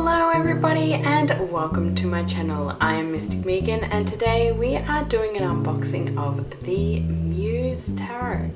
Hello everybody and welcome to my channel. I am Mystic Megan and today we are doing an unboxing of the Muse Tarot.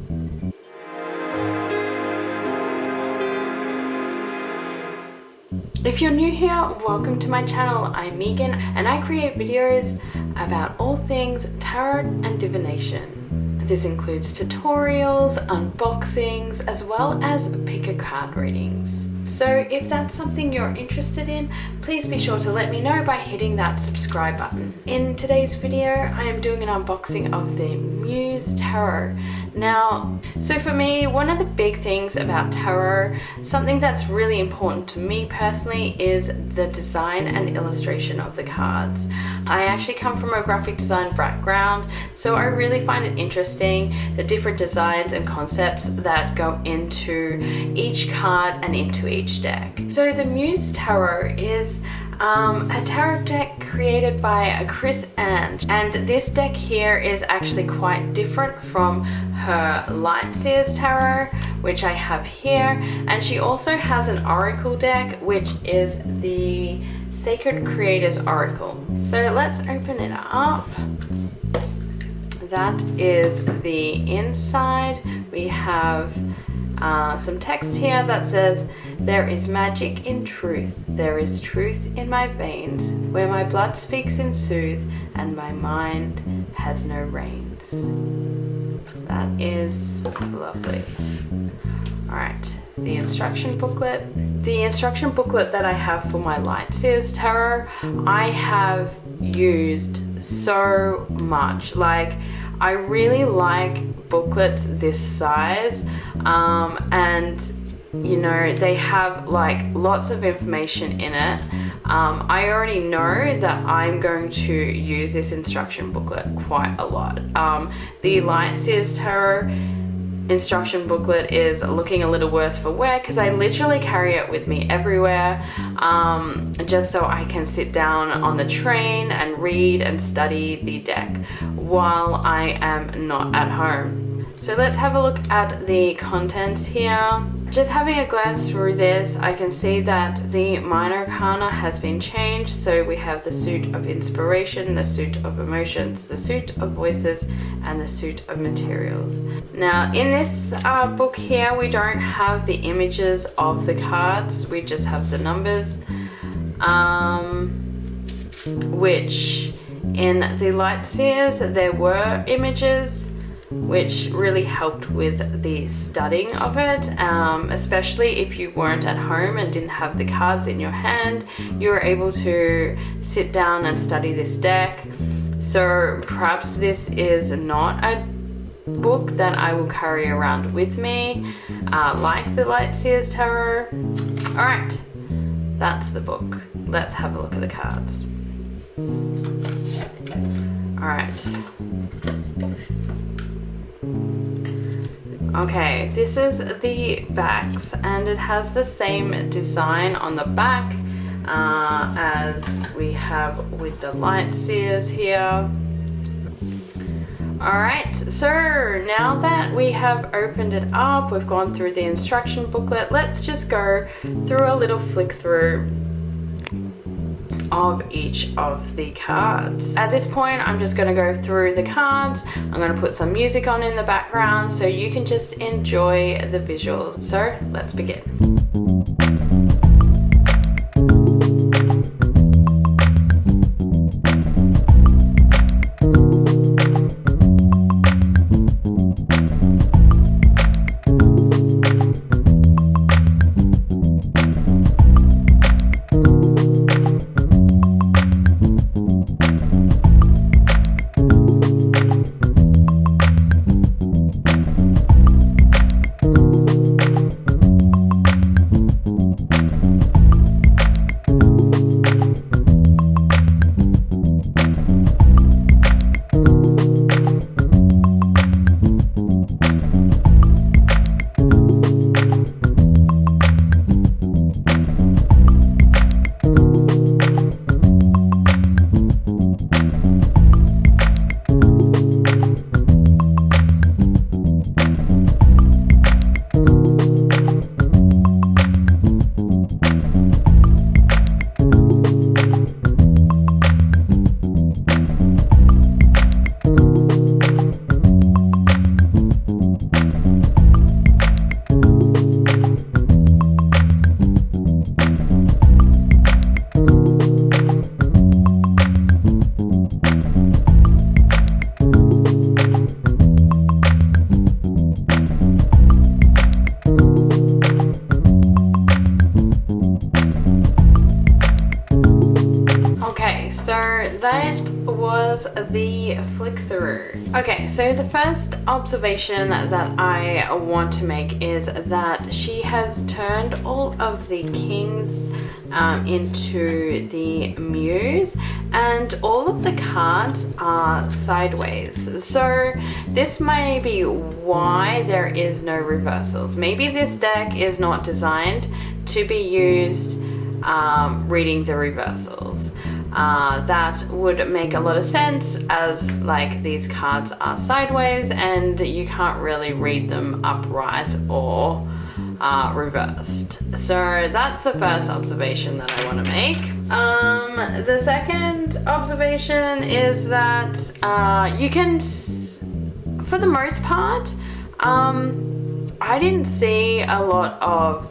If you're new here, welcome to my channel. I'm Megan and I create videos about all things tarot and divination. This includes tutorials, unboxings, as well as pick a card readings. So if that's something you're interested in, please be sure to let me know by hitting that subscribe button. In today's video, I am doing an unboxing of the Muse Tarot. Now, so for me, one of the big things about tarot, something that's really important to me personally, is the design and illustration of the cards. I actually come from a graphic design background, so I really find it interesting the different designs and concepts that go into each card and into each deck. So the Muse Tarot is a tarot deck created by Chris and this deck here is actually quite different from her Light Seers Tarot, which I have here, and she also has an Oracle deck, which is the Sacred Creators Oracle. So let's open it up. That is the inside. We have some text here that says, "There is magic in truth, there is truth in my veins, where my blood speaks in sooth, and my mind has no reins." That is lovely. Alright, the instruction booklet. The instruction booklet that I have for my Light Seers Tarot, I have used so much. Like, I really like booklets this size, and you know, they have like lots of information in it. I already know that I'm going to use this instruction booklet quite a lot. The Light Seers Tarot instruction booklet is looking a little worse for wear because I literally carry it with me everywhere, just so I can sit down on the train and read and study the deck while I am not at home. So let's have a look at the contents here. Just having a glance through this, I can see that the minor arcana has been changed. So we have the suit of inspiration, the suit of emotions, the suit of voices, and the suit of materials. Now in this book here, we don't have the images of the cards, we just have the numbers, which in the Light Seers there were images, which really helped with the studying of it, especially if you weren't at home and didn't have the cards in your hand. You were able to sit down and study this deck. So perhaps this is not a book that I will carry around with me, like the Light Seers Tarot. Alright, that's the book. Let's have a look at the cards. Alright. Okay, this is the backs and it has the same design on the back as we have with the Light Seers here. Alright, so now that we have opened it up, we've gone through the instruction booklet, let's just go through a little flick through of each of the cards. At this point, I'm just going to go through the cards. I'm going to put some music on in the background so you can just enjoy the visuals. So let's begin. that was the flick through. Okay, so the first observation that I want to make is that she has turned all of the kings into the Muse, and all of the cards are sideways. So this may be why there is no reversals. Maybe this deck is not designed to be used reading the reversals. That would make a lot of sense, as like these cards are sideways and you can't really read them upright or reversed. So that's the first observation that I want to make. The second observation is that you can, for the most part, I didn't see a lot of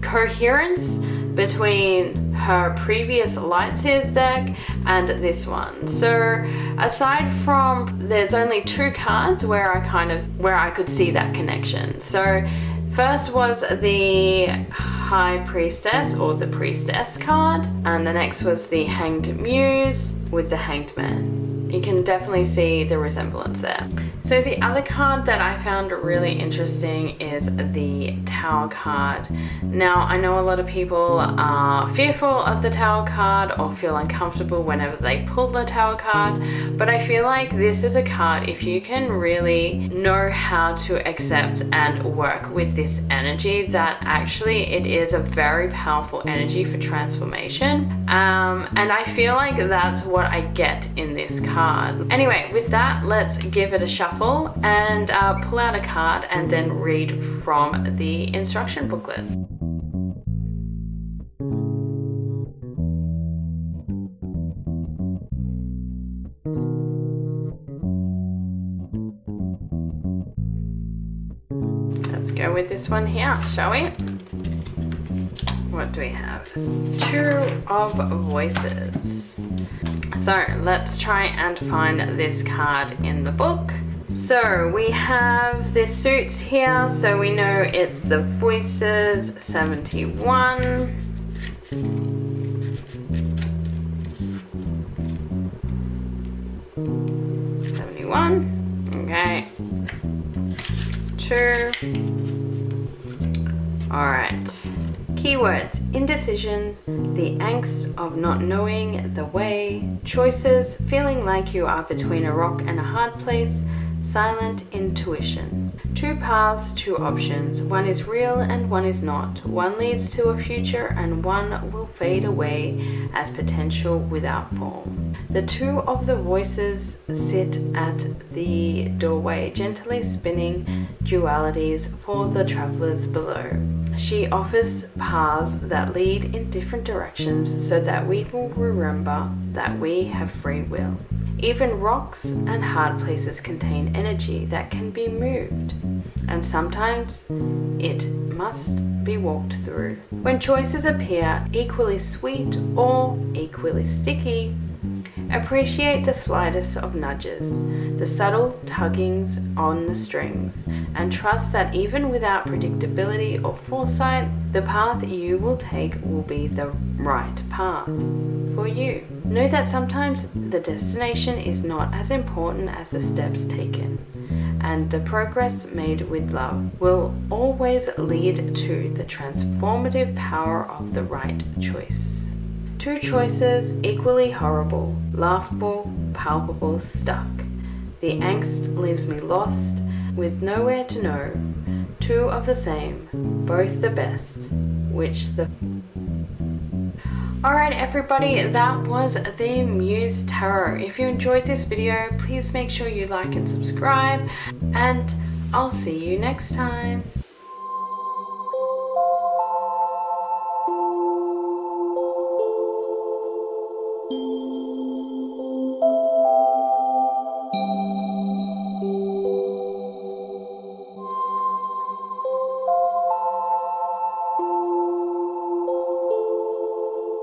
coherence between her previous Lightseers deck and this one. So aside from, there's only two cards where I could see that connection. So first was the High Priestess or the Priestess card, and the next was the Hanged Muse with the Hanged Man. You can definitely see the resemblance there. So the other card that I found really interesting is the Tower card. Now, I know a lot of people are fearful of the Tower card or feel uncomfortable whenever they pull the Tower card, but I feel like this is a card, if you can really know how to accept and work with this energy, that actually it is a very powerful energy for transformation. And I feel like that's what I get in this card. Anyway, with that, let's give it a shuffle and pull out a card and then read from the instruction booklet. Let's go with this one here, shall we? What do we have? Two of Voices. So let's try and find this card in the book. So we have the suits here, so we know it's the Voices 71. Okay. 2. Alright. Keywords: indecision, the angst of not knowing the way, choices, feeling like you are between a rock and a hard place, silent intuition. Two paths, two options. One is real and one is not. One leads to a future and one will fade away as potential without form. The two of the voices sit at the doorway, gently spinning dualities for the travelers below. She offers paths that lead in different directions so that we will remember that we have free will. Even rocks and hard places contain energy that can be moved, and sometimes it must be walked through. When choices appear equally sweet or equally sticky, appreciate the slightest of nudges, the subtle tuggings on the strings, and trust that even without predictability or foresight, the path you will take will be the right path for you. Know that sometimes the destination is not as important as the steps taken, and the progress made with love will always lead to the transformative power of the right choice. Two choices equally horrible, laughable, palpable, stuck. The angst leaves me lost, with nowhere to know. Two of the same, both the best, which the... Alright everybody, that was the Muse Tarot. If you enjoyed this video, please make sure you like and subscribe, and I'll see you next time.